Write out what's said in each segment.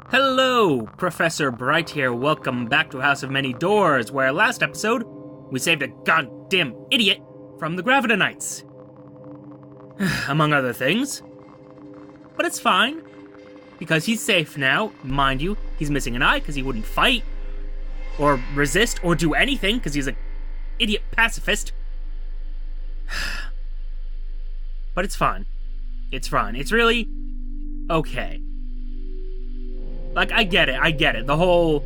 Hello, Professor Bright here. Welcome back to House of Many Doors, where last episode, we saved a goddamn idiot from the Gravidonites. Among other things. But it's fine, because he's safe now. Mind you, he's missing an eye because he wouldn't fight, or resist, or do anything because he's an idiot pacifist. But it's fine. It's fine. It's really okay. Like, I get it. The whole,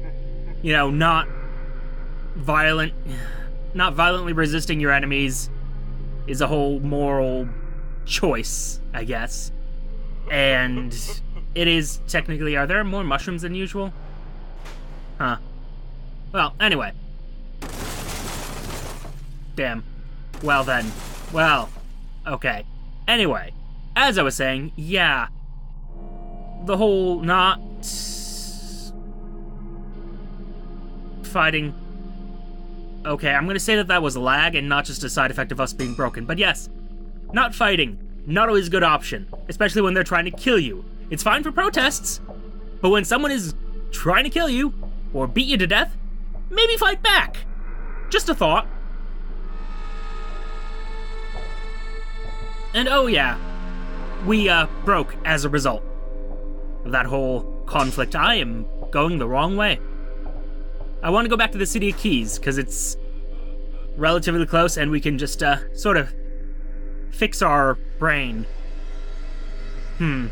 not violently resisting your enemies is a whole moral choice, I guess. And it is technically, are there more mushrooms than usual? Huh. Well, anyway. Damn. Well then. Well, okay. Anyway, as I was saying, yeah. The whole not fighting. Okay, I'm gonna say that was lag and not just a side effect of us being broken. But yes, not fighting. Not always a good option. Especially when they're trying to kill you. It's fine for protests. But when someone is trying to kill you, or beat you to death, maybe fight back. Just a thought. And oh yeah, we broke as a result of that whole conflict. I am going the wrong way. I want to go back to the City of Keys, because it's relatively close, and we can just, sort of fix our brain. And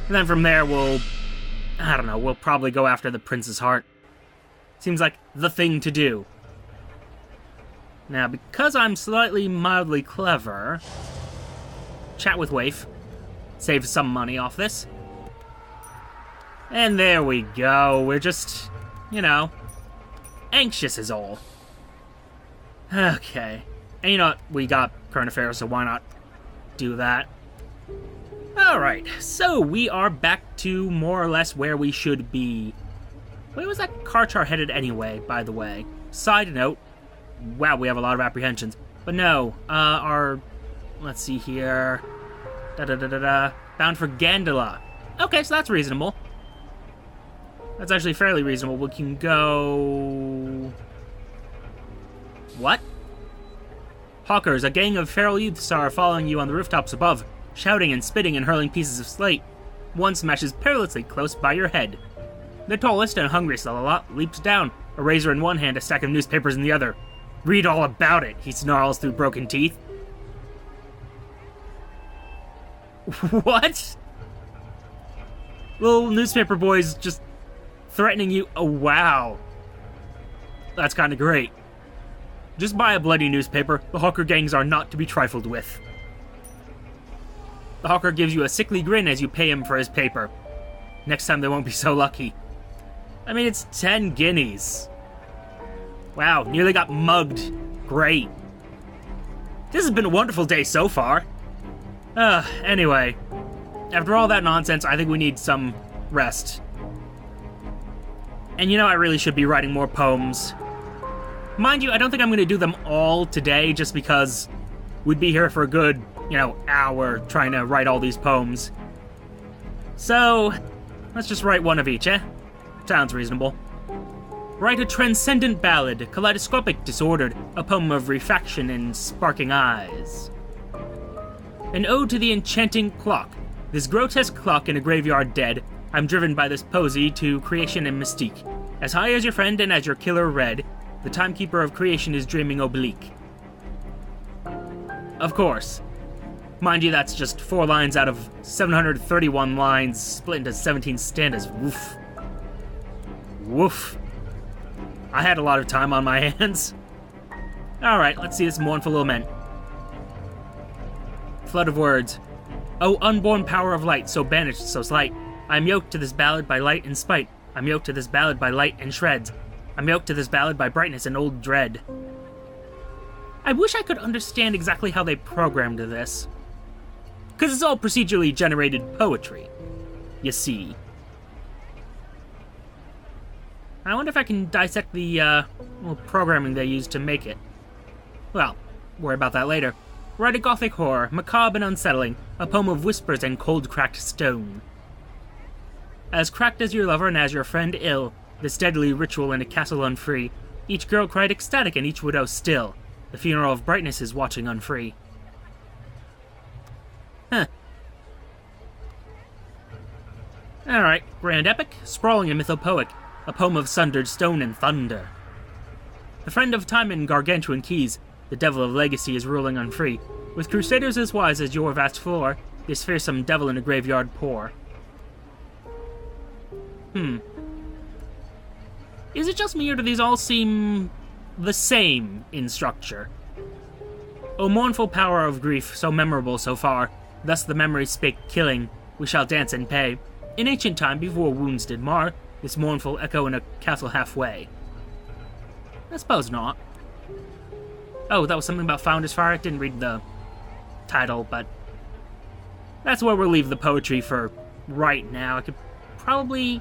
then from there, we'll probably go after the Prince's Heart. Seems like the thing to do. Now, because I'm slightly mildly clever, chat with Waif, save some money off this. And there we go. We're just, anxious is all. Okay. And you know what? We got current affairs, so why not do that? Alright, so we are back to more or less where we should be. Where was that car char headed anyway, by the way? Side note, wow, we have a lot of apprehensions. But no, let's see here. Bound for Gandala. Okay, so that's reasonable. That's actually fairly reasonable. We can go... What? Hawkers, a gang of feral youths are following you on the rooftops above, shouting and spitting and hurling pieces of slate. One smashes perilously close by your head. The tallest and hungriest of the lot leaps down, a razor in one hand, a stack of newspapers in the other. Read all about it, he snarls through broken teeth. What? Little newspaper boys just threatening you. Oh, wow. That's kind of great. Just buy a bloody newspaper. The hawker gangs are not to be trifled with. The hawker gives you a sickly grin as you pay him for his paper. Next time they won't be so lucky. I mean, it's 10 guineas. Wow, nearly got mugged. Great. This has been a wonderful day so far. Anyway. After all that nonsense, I think we need some rest. And I really should be writing more poems. Mind you, I don't think I'm going to do them all today, just because we'd be here for a good, hour trying to write all these poems. So, let's just write one of each, eh? Sounds reasonable. Write a transcendent ballad, kaleidoscopic, disordered, a poem of refraction and sparking eyes. An ode to the enchanting clock. This grotesque clock in a graveyard dead, I'm driven by this posy to creation and mystique. As high as your friend and as your killer red, the timekeeper of creation is dreaming oblique. Of course. Mind you, that's just 4 lines out of 731 lines split into 17 stanzas. Woof. Woof. I had a lot of time on my hands. Alright, let's see this mournful lament. Flood of words. O unborn power of light, so banished, so slight, I am yoked to this ballad by light and spite. I'm yoked to this ballad by light and shreds. I'm yoked to this ballad by brightness and old dread. I wish I could understand exactly how they programmed this. Because it's all procedurally generated poetry, you see. I wonder if I can dissect the, programming they used to make it. Well, worry about that later. Write a gothic horror, macabre and unsettling, a poem of whispers and cold-cracked stone. As cracked as your lover and as your friend ill, this deadly ritual in a castle unfree. Each girl cried ecstatic and each widow still. The funeral of brightness is watching unfree. Huh. Alright, grand epic, sprawling and mythopoeic, a poem of sundered stone and thunder. The friend of time in gargantuan keys, the devil of legacy is ruling unfree. With crusaders as wise as your vast floor, this fearsome devil in a graveyard poor. Is it just me, or do these all seem the same in structure? O mournful power of grief, so memorable so far, thus the memory spake killing, we shall dance and pay. In ancient time, before wounds did mar, this mournful echo in a castle halfway. I suppose not. Oh, that was something about Founder's Fire? I didn't read the title, but that's where we'll leave the poetry for right now. I could probably...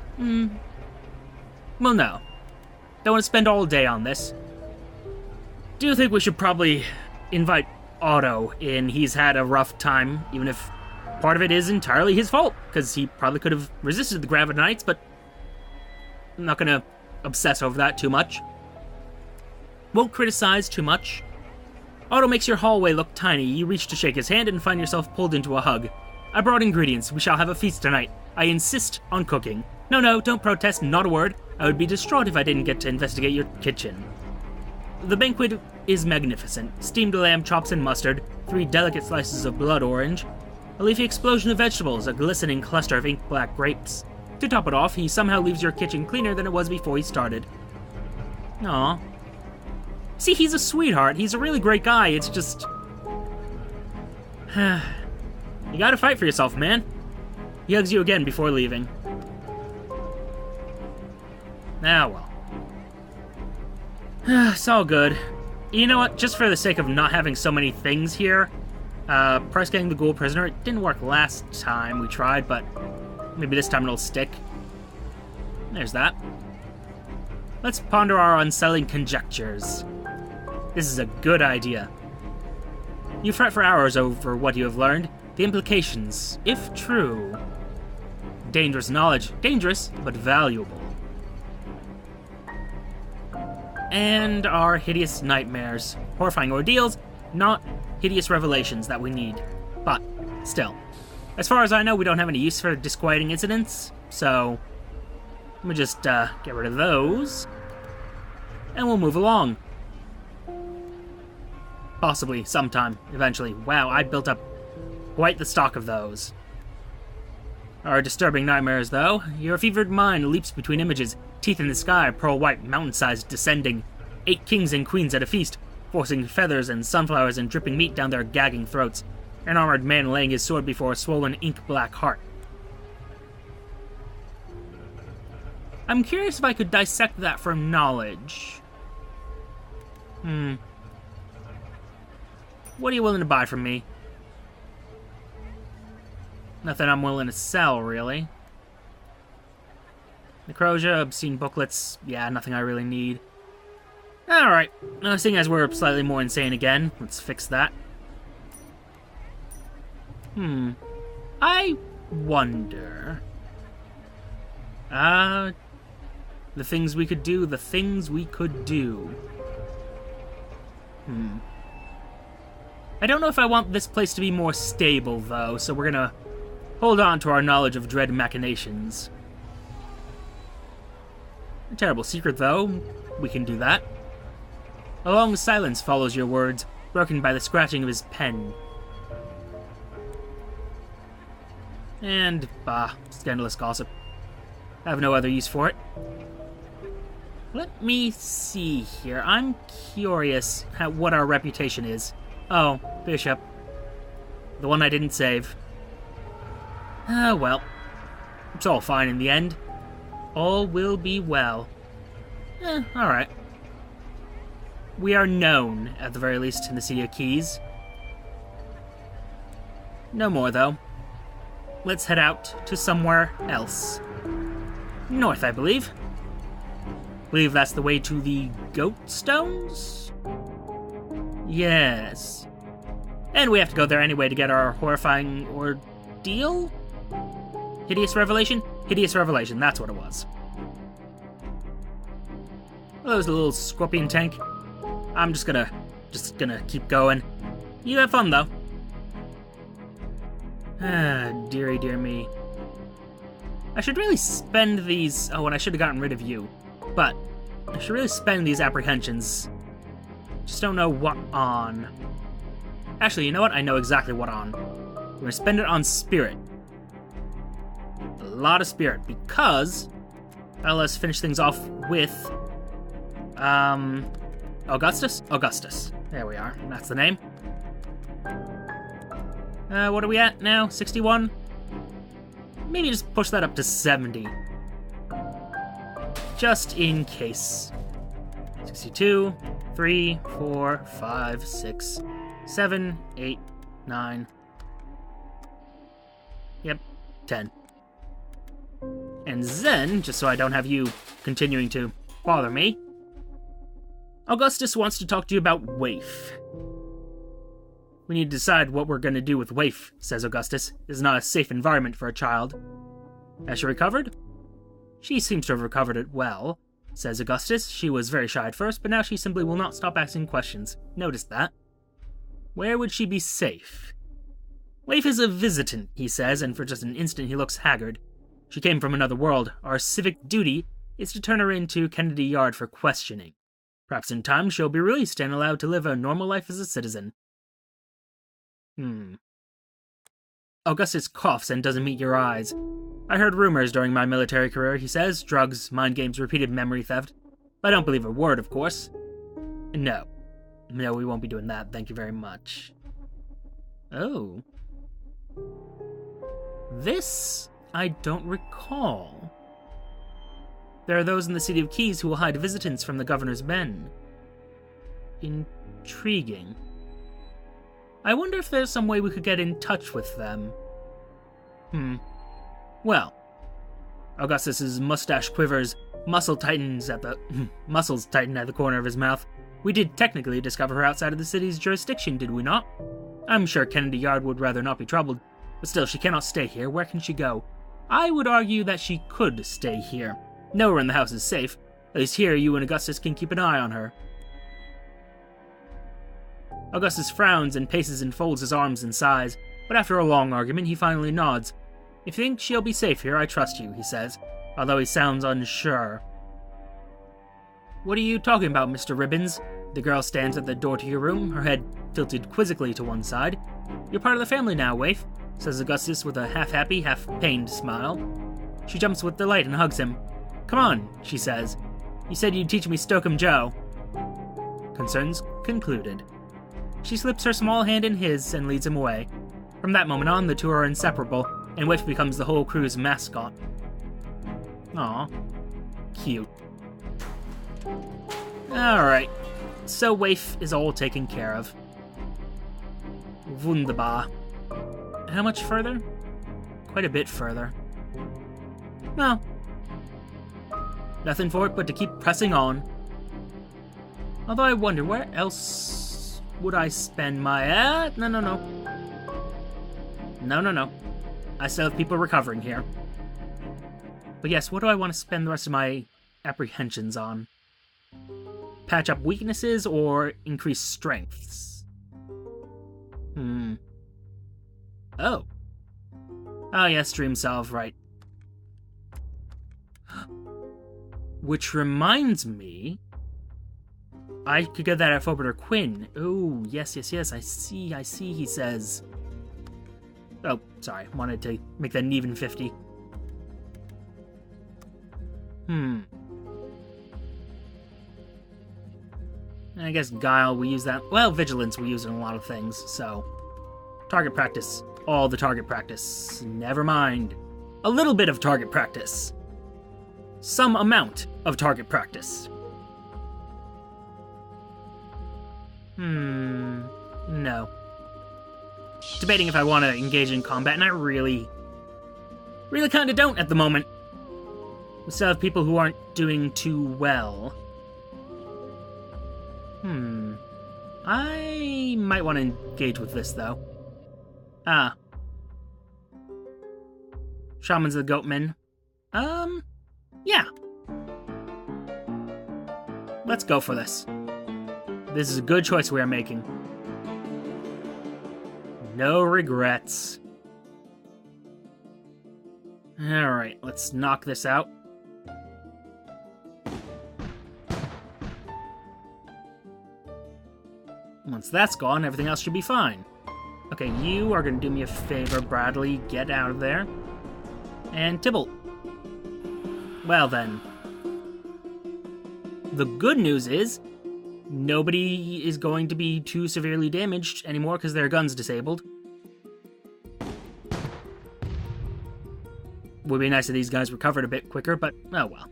Well, no. Don't want to spend all day on this. Do think we should probably invite Otto in. He's had a rough time, even if part of it is entirely his fault, because he probably could have resisted the Gravenites, but I'm not going to obsess over that too much. Won't criticize too much. Otto makes your hallway look tiny. You reach to shake his hand and find yourself pulled into a hug. I brought ingredients. We shall have a feast tonight. I insist on cooking. No, don't protest, not a word. I would be distraught if I didn't get to investigate your kitchen. The banquet is magnificent. Steamed lamb chops and mustard, 3 delicate slices of blood orange, a leafy explosion of vegetables, a glistening cluster of ink-black grapes. To top it off, he somehow leaves your kitchen cleaner than it was before he started. Aww. See, he's a sweetheart. He's a really great guy. It's just... You gotta fight for yourself, man. He hugs you again before leaving. Ah, well. It's all good. You know what? Just for the sake of not having so many things here, price getting the ghoul prisoner. It didn't work last time we tried, but maybe this time it'll stick. There's that. Let's ponder our unsettling conjectures. This is a good idea. You fret for hours over what you have learned. The implications, if true. Dangerous knowledge. Dangerous, but valuable. And our hideous nightmares. Horrifying ordeals, not hideous revelations that we need. But, still. As far as I know, we don't have any use for disquieting incidents, so... Let me just, get rid of those. And we'll move along. Possibly, sometime, eventually. Wow, I built up quite the stock of those. Our disturbing nightmares, though. Your fevered mind leaps between images. Teeth in the sky, pearl white, mountain-sized, descending. 8 kings and queens at a feast, forcing feathers and sunflowers and dripping meat down their gagging throats. An armored man laying his sword before a swollen ink-black heart. I'm curious if I could dissect that for knowledge. What are you willing to buy from me? Nothing I'm willing to sell, really. Necrosia, obscene booklets, yeah, nothing I really need. Alright, seeing as we're slightly more insane again, let's fix that. I wonder... the things we could do, I don't know if I want this place to be more stable, though, so we're gonna hold on to our knowledge of dread machinations. A terrible secret, though. We can do that. A long silence follows your words, broken by the scratching of his pen. And, scandalous gossip. I have no other use for it. Let me see here. I'm curious what our reputation is. Oh, Bishop. The one I didn't save. Well. It's all fine in the end. All will be well. Alright. We are known, at the very least, in the City of Keys. No more, though. Let's head out to somewhere else. North, I believe. Believe that's the way to the Goat Stones? Yes. And we have to go there anyway to get our horrifying ordeal? Hideous revelation? Hideous revelation, that's what it was. Well, there's a little scorpion tank. I'm just gonna keep going. You have fun, though. Ah, dearie dear me. I should really spend these... Oh, and I should have gotten rid of you. But I should really spend these apprehensions. Just don't know what on. Actually, you know what? I know exactly what on. I'm gonna spend it on spirit. A lot of spirit, because... Well, let's finish things off with... Augustus? Augustus. There we are. That's the name. What are we at now? 61? Maybe just push that up to 70. Just in case. 62, 3, 4, 5, 6, 7, 8, 9. Yep, 10. And then, just so I don't have you continuing to bother me, Augustus wants to talk to you about Waif. We need to decide what we're going to do with Waif, says Augustus. This is not a safe environment for a child. Has she recovered? She seems to have recovered it well, says Augustus. She was very shy at first, but now she simply will not stop asking questions. Noticed that. Where would she be safe? Waif is a visitant, he says, and for just an instant he looks haggard. She came from another world. Our civic duty is to turn her into Kennedy Yard for questioning. Perhaps in time she'll be released and allowed to live a normal life as a citizen. Augustus coughs and doesn't meet your eyes. I heard rumors during my military career, he says. Drugs, mind games, repeated memory theft. I don't believe a word, of course. No. No, we won't be doing that, thank you very much. Oh. This I don't recall. There are those in the City of Keys who will hide visitants from the governor's men. Intriguing. I wonder if there's some way we could get in touch with them. Well, Augustus's mustache quivers, muscles tighten at the corner of his mouth. We did technically discover her outside of the city's jurisdiction, did we not? I'm sure Kennedy Yard would rather not be troubled, but still, she cannot stay here. Where can she go? I would argue that she could stay here. Nowhere in the house is safe. At least here, you and Augustus can keep an eye on her. Augustus frowns and paces and folds his arms and sighs, but after a long argument, he finally nods. If you think she'll be safe here, I trust you, he says, although he sounds unsure. What are you talking about, Mr. Ribbons? The girl stands at the door to your room, her head tilted quizzically to one side. You're part of the family now, Waif, says Augustus with a half-happy, half-pained smile. She jumps with delight and hugs him. Come on, she says. You said you'd teach me Stokem Joe. Concerns concluded. She slips her small hand in his and leads him away. From that moment on, the two are inseparable, and Waif becomes the whole crew's mascot. Aw. Cute. Alright. So Waif is all taken care of. Wunderbar. How much further? Quite a bit further. Well, nothing for it but to keep pressing on. Although I wonder, where else would I spend my... No. I still have people recovering here. But yes, what do I want to spend the rest of my apprehensions on? Patch up weaknesses or increase strengths? Oh. Oh yes, Dream Salve, right. Which reminds me, I could get that at Phobiter Quinn. Oh, yes, I see, he says. Oh, sorry, wanted to make that an even 50. I guess Guile, we use that. Well, Vigilance we use in a lot of things, so. Target practice. All the target practice. Never mind. A little bit of target practice. Some amount of target practice. No. Debating if I want to engage in combat, and I really kind of don't at the moment. We still have people who aren't doing too well. I might want to engage with this, though. Shamans of the Goatmen. Yeah. Let's go for this. This is a good choice we are making. No regrets. Alright, let's knock this out. Once that's gone, everything else should be fine. Okay, you are going to do me a favor, Bradley. Get out of there. And Tybalt. Well then. The good news is, nobody is going to be too severely damaged anymore because their gun's disabled. Would be nice if these guys recovered a bit quicker, but oh well.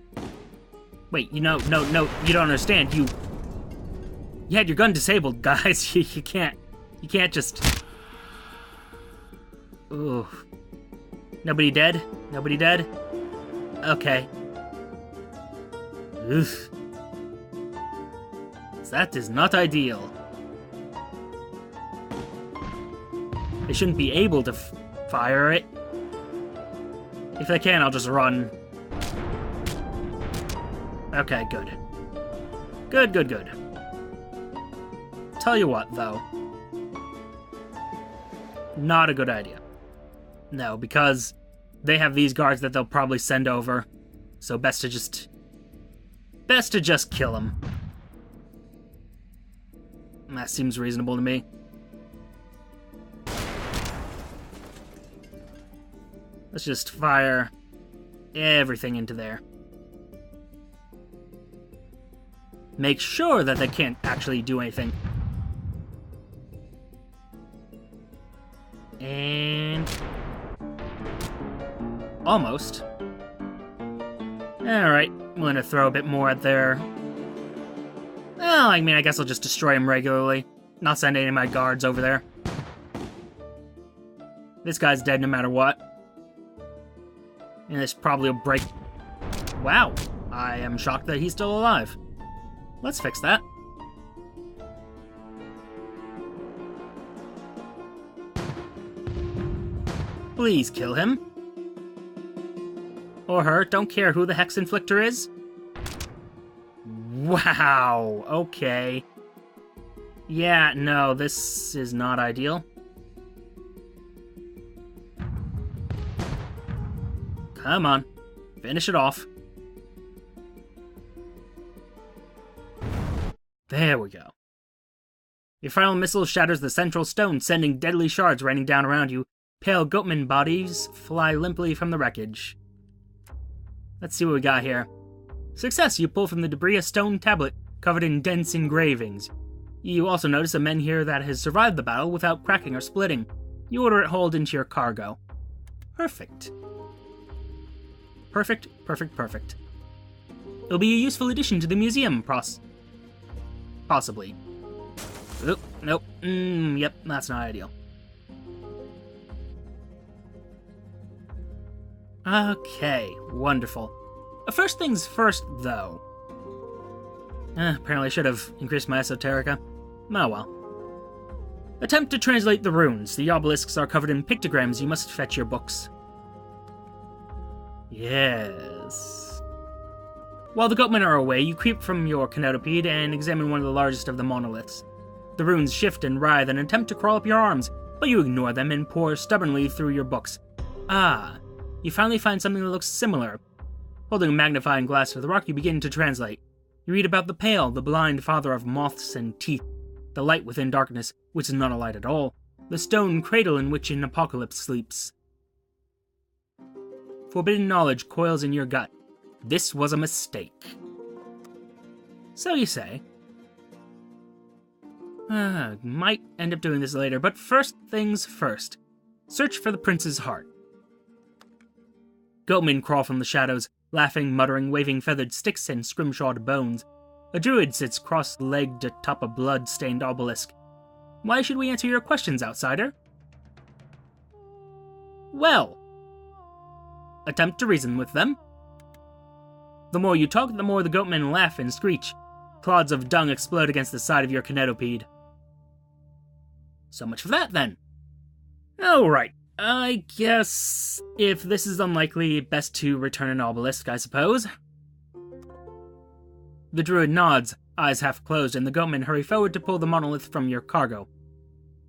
Wait, no, you don't understand. You had your gun disabled, guys. You can't just... Ooh. Nobody dead? Nobody dead? Okay. Oof. That is not ideal. They shouldn't be able to fire it. If they can, I'll just run. Okay, good. Good. Tell you what, though. Not a good idea. No, because they have these guards that they'll probably send over. So best to just kill them. That seems reasonable to me. Let's just fire everything into there. Make sure that they can't actually do anything. And... almost. Alright, I'm gonna throw a bit more at their... Well, I mean, I guess I'll just destroy them regularly. Not send any of my guards over there. This guy's dead no matter what. And this probably will break... Wow, I am shocked that he's still alive. Let's fix that. Please kill him. Or her, don't care who the Hex Inflictor is. Wow, okay. Yeah, no, this is not ideal. Come on, finish it off. There we go. Your final missile shatters the central stone, sending deadly shards raining down around you. Pale goatman bodies fly limply from the wreckage. Let's see what we got here. Success! You pull from the debris a stone tablet covered in dense engravings. You also notice a menhir that has survived the battle without cracking or splitting. You order it hauled into your cargo. Perfect. Perfect. It'll be a useful addition to the museum, possibly. Oop, nope. Yep, that's not ideal. Okay, wonderful. First things first, though. Apparently I should have increased my esoterica. Oh well. Attempt to translate the runes. The obelisks are covered in pictograms. You must fetch your books. Yes. While the goatmen are away, you creep from your Kinetopede and examine one of the largest of the monoliths. The runes shift and writhe and attempt to crawl up your arms, but you ignore them and pore stubbornly through your books. Ah, you finally find something that looks similar. Holding a magnifying glass to the rock, you begin to translate. You read about the Pale, the blind father of moths and teeth, the light within darkness, which is not a light at all, the stone cradle in which an apocalypse sleeps. Forbidden knowledge coils in your gut. This was a mistake. So you say. Might end up doing this later, but first things first. Search for the prince's heart. Goatmen crawl from the shadows, laughing, muttering, waving feathered sticks and scrimshawed bones. A druid sits cross-legged atop a blood-stained obelisk. Why should we answer your questions, outsider? Well, attempt to reason with them. The more you talk, the more the goatmen laugh and screech. Clods of dung explode against the side of your Kinetopede. So much for that, then. Alright, I guess if this is unlikely, best to return an obelisk, I suppose. The druid nods, eyes half closed, and the goatmen hurry forward to pull the monolith from your cargo.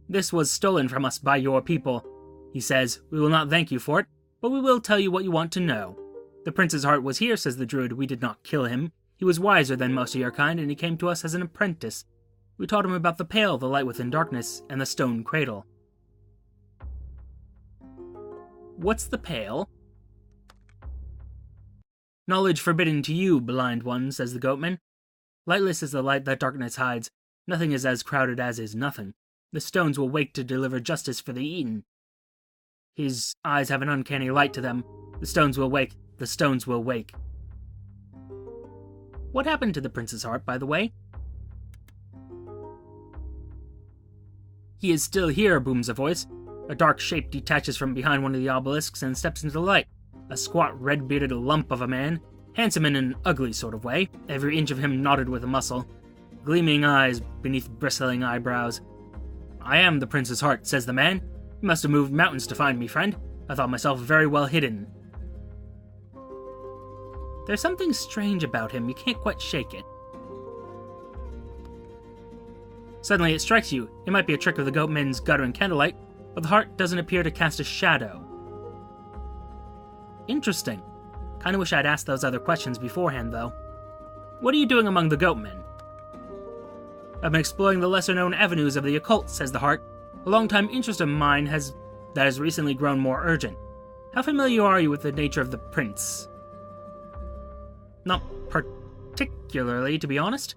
This was stolen from us by your people. He says, we will not thank you for it, but we will tell you what you want to know. The prince's heart was here, says the druid. We did not kill him. He was wiser than most of your kind, and he came to us as an apprentice. We taught him about the pale, the light within darkness, and the stone cradle. What's the pale? Knowledge forbidden to you, blind one, says the goatman. Lightless is the light that darkness hides. Nothing is as crowded as is nothing. The stones will wake to deliver justice for the eaten. His eyes have an uncanny light to them. The stones will wake. The stones will wake. What happened to the prince's heart, by the way? He is still here, booms a voice. A dark shape detaches from behind one of the obelisks and steps into the light. A squat, red-bearded lump of a man, handsome in an ugly sort of way, every inch of him knotted with a muscle, gleaming eyes beneath bristling eyebrows. I am the prince's heart, says the man. You must have moved mountains to find me, friend. I thought myself very well hidden. There's something strange about him, you can't quite shake it. Suddenly it strikes you, it might be a trick of the goatmen's guttering candlelight, but the heart doesn't appear to cast a shadow. Interesting. Kinda wish I'd asked those other questions beforehand, though. What are you doing among the goatmen? I've been exploring the lesser-known avenues of the occult, says the heart. A long-time interest of mine that has recently grown more urgent. How familiar are you with the nature of the prince? Not particularly, to be honest.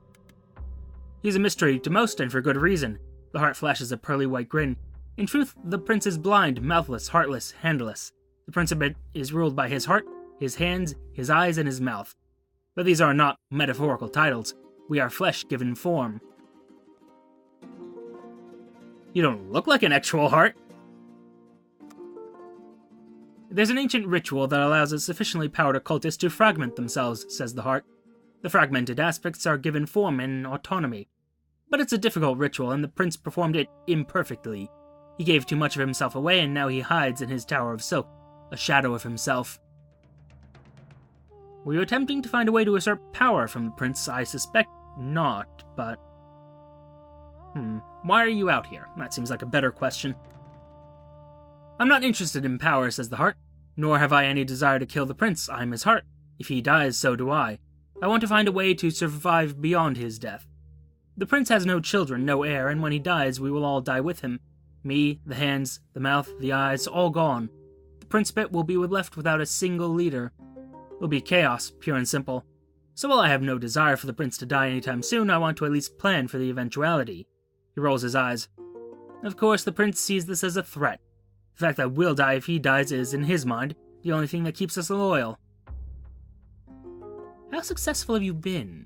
He's a mystery to most, and for good reason. The heart flashes a pearly white grin. In truth, the prince is blind, mouthless, heartless, handless. The Principate is ruled by his heart, his hands, his eyes, and his mouth. But these are not metaphorical titles. We are flesh given form. You don't look like an actual heart. There's an ancient ritual that allows a sufficiently powered occultist to fragment themselves, says the heart. The fragmented aspects are given form and autonomy. But it's a difficult ritual, and the prince performed it imperfectly. He gave too much of himself away, and now he hides in his tower of silk, a shadow of himself. Were you attempting to find a way to usurp power from the prince? I suspect not, but... Why are you out here? That seems like a better question. I'm not interested in power, says the heart. Nor have I any desire to kill the prince. I'm his heart. If he dies, so do I. I want to find a way to survive beyond his death. The prince has no children, no heir, and when he dies, we will all die with him. Me, the hands, the mouth, the eyes, all gone. The Principate will be left without a single leader. It'll be chaos, pure and simple. So while I have no desire for the prince to die anytime soon, I want to at least plan for the eventuality. He rolls his eyes. Of course, the prince sees this as a threat. The fact that we'll die if he dies is, in his mind, the only thing that keeps us loyal. How successful have you been?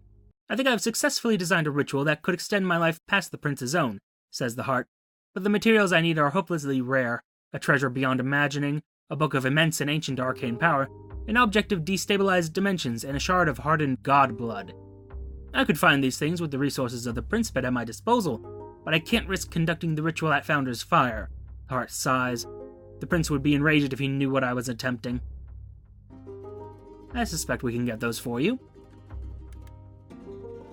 I think I've successfully designed a ritual that could extend my life past the prince's own, says the heart. But the materials I need are hopelessly rare. A treasure beyond imagining, a book of immense and ancient arcane power, an object of destabilized dimensions, and a shard of hardened god blood. I could find these things with the resources of the Principate at my disposal, but I can't risk conducting the ritual at Founder's Fire. The heart sighs. The prince would be enraged if he knew what I was attempting. I suspect we can get those for you.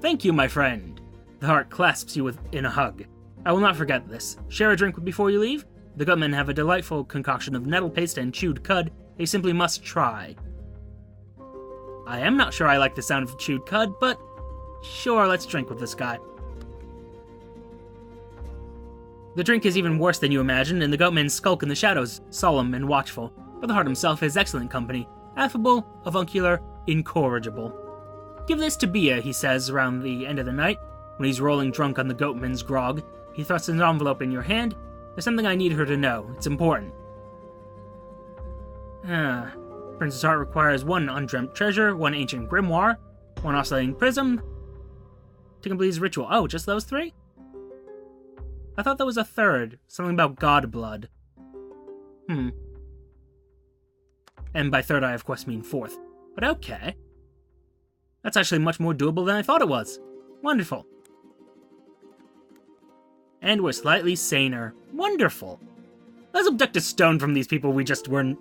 Thank you, my friend. The heart clasps you in a hug. I will not forget this. Share a drink before you leave? The gutmen have a delightful concoction of nettle paste and chewed cud. They simply must try. I am not sure I like the sound of chewed cud, but sure, let's drink with this guy. The drink is even worse than you imagined, and the goatmen skulk in the shadows, solemn and watchful. But the heart himself is excellent company. Affable, avuncular, incorrigible. Give this to Bia, he says around the end of the night, when he's rolling drunk on the goatman's grog. He thrusts an envelope in your hand. There's something I need her to know. It's important. Prince's heart requires one undreamt treasure, one ancient grimoire, one oscillating prism, to complete his ritual. Oh, just those three? I thought there was a third. Something about god blood. And by third, I of course mean fourth. But okay. That's actually much more doable than I thought it was. Wonderful. And we're slightly saner. Wonderful. Let's abduct a stone from these people we just weren't,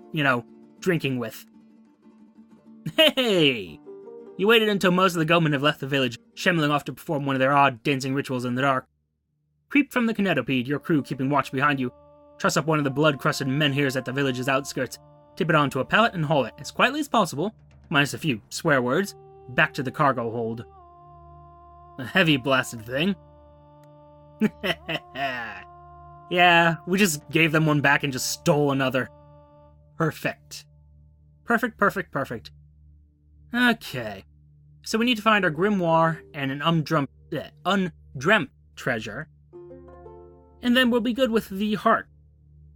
drinking with. Hey! You waited until most of the gunmen have left the village, shambling off to perform one of their odd dancing rituals in the dark. Creep from the Kinetopede, your crew keeping watch behind you. Truss up one of the blood-crusted menhirs at the village's outskirts. Tip it onto a pallet and haul it, as quietly as possible, minus a few swear words, back to the cargo hold. A heavy blasted thing. Yeah, we just gave them one back and just stole another. Perfect. Perfect. Okay. So we need to find our grimoire and an undreamt treasure. And then we'll be good with the heart.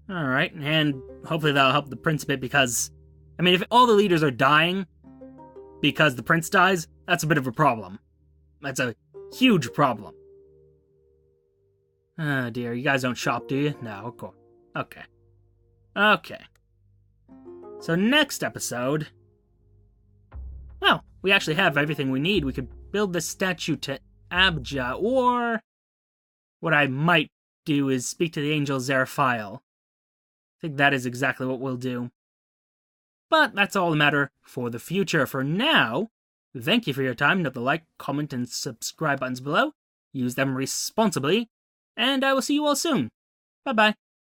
Alright, and hopefully that'll help the Principate because, if all the leaders are dying because the prince dies, that's a bit of a problem. That's a huge problem. Oh dear, you guys don't shop, do you? No, of course. Okay. So next episode... Well, we actually have everything we need. We could build the statue to Abjah, or... What I might do is speak to the angel Zeraphiel. I think that is exactly what we'll do. But that's all a matter for the future. For now, thank you for your time. Note the like, comment, and subscribe buttons below. Use them responsibly. And I will see you all soon. Bye-bye.